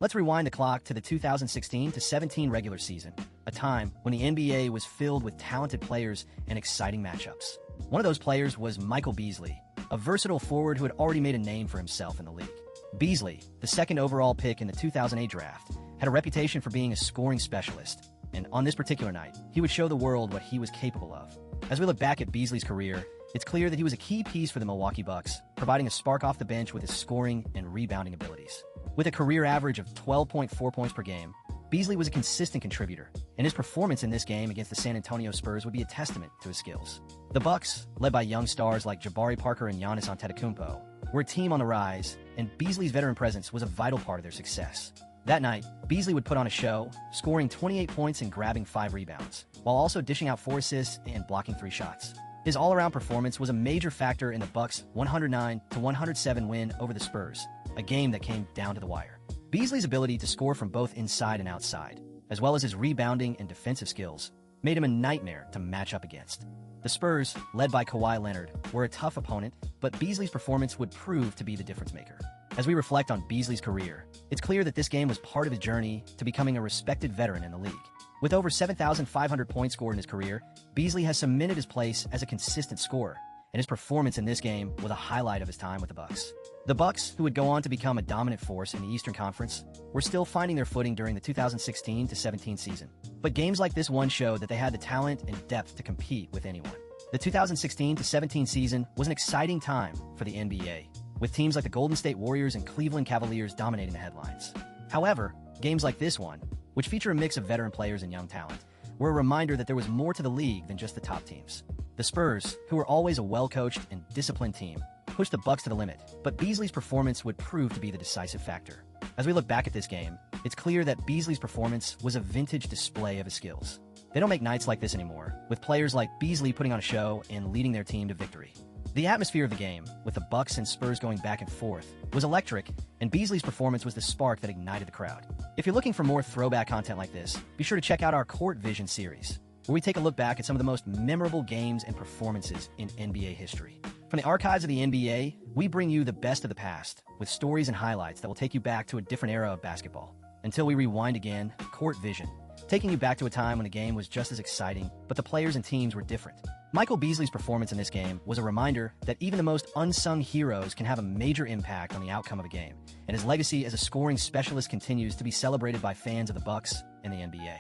Let's rewind the clock to the 2016-17 regular season, a time when the NBA was filled with talented players and exciting matchups. One of those players was Michael Beasley, a versatile forward who had already made a name for himself in the league. Beasley, the second overall pick in the 2008 draft, had a reputation for being a scoring specialist, and on this particular night, he would show the world what he was capable of. As we look back at Beasley's career, it's clear that he was a key piece for the Milwaukee Bucks, providing a spark off the bench with his scoring and rebounding abilities. With a career average of 12.4 points per game, Beasley was a consistent contributor, and his performance in this game against the San Antonio Spurs would be a testament to his skills. The Bucks, led by young stars like Jabari Parker and Giannis Antetokounmpo, were a team on the rise, and Beasley's veteran presence was a vital part of their success. That night, Beasley would put on a show, scoring 28 points and grabbing 5 rebounds, while also dishing out 4 assists and blocking 3 shots. His all-around performance was a major factor in the Bucks' 109-107 win over the Spurs, a game that came down to the wire. Beasley's ability to score from both inside and outside, as well as his rebounding and defensive skills, made him a nightmare to match up against. The Spurs, led by Kawhi Leonard, were a tough opponent, but Beasley's performance would prove to be the difference maker. As we reflect on Beasley's career, it's clear that this game was part of his journey to becoming a respected veteran in the league. With over 7,500 points scored in his career, Beasley has cemented his place as a consistent scorer, and his performance in this game was a highlight of his time with the Bucks. The Bucks, who would go on to become a dominant force in the Eastern Conference, were still finding their footing during the 2016-17 season. But games like this one showed that they had the talent and depth to compete with anyone. The 2016-17 season was an exciting time for the NBA, with teams like the Golden State Warriors and Cleveland Cavaliers dominating the headlines. However, games like this one, which feature a mix of veteran players and young talent, were a reminder that there was more to the league than just the top teams. The Spurs, who were always a well-coached and disciplined team, pushed the Bucks to the limit, but Beasley's performance would prove to be the decisive factor. As we look back at this game, it's clear that Beasley's performance was a vintage display of his skills. They don't make nights like this anymore, with players like Beasley putting on a show and leading their team to victory. The atmosphere of the game, with the Bucks and Spurs going back and forth, was electric, and Beasley's performance was the spark that ignited the crowd. If you're looking for more throwback content like this, be sure to check out our Court Vision series, where we take a look back at some of the most memorable games and performances in NBA history. From the archives of the NBA, we bring you the best of the past, with stories and highlights that will take you back to a different era of basketball. Until we rewind again, Court Vision, taking you back to a time when the game was just as exciting, but the players and teams were different. Michael Beasley's performance in this game was a reminder that even the most unsung heroes can have a major impact on the outcome of a game, and his legacy as a scoring specialist continues to be celebrated by fans of the Bucks and the NBA.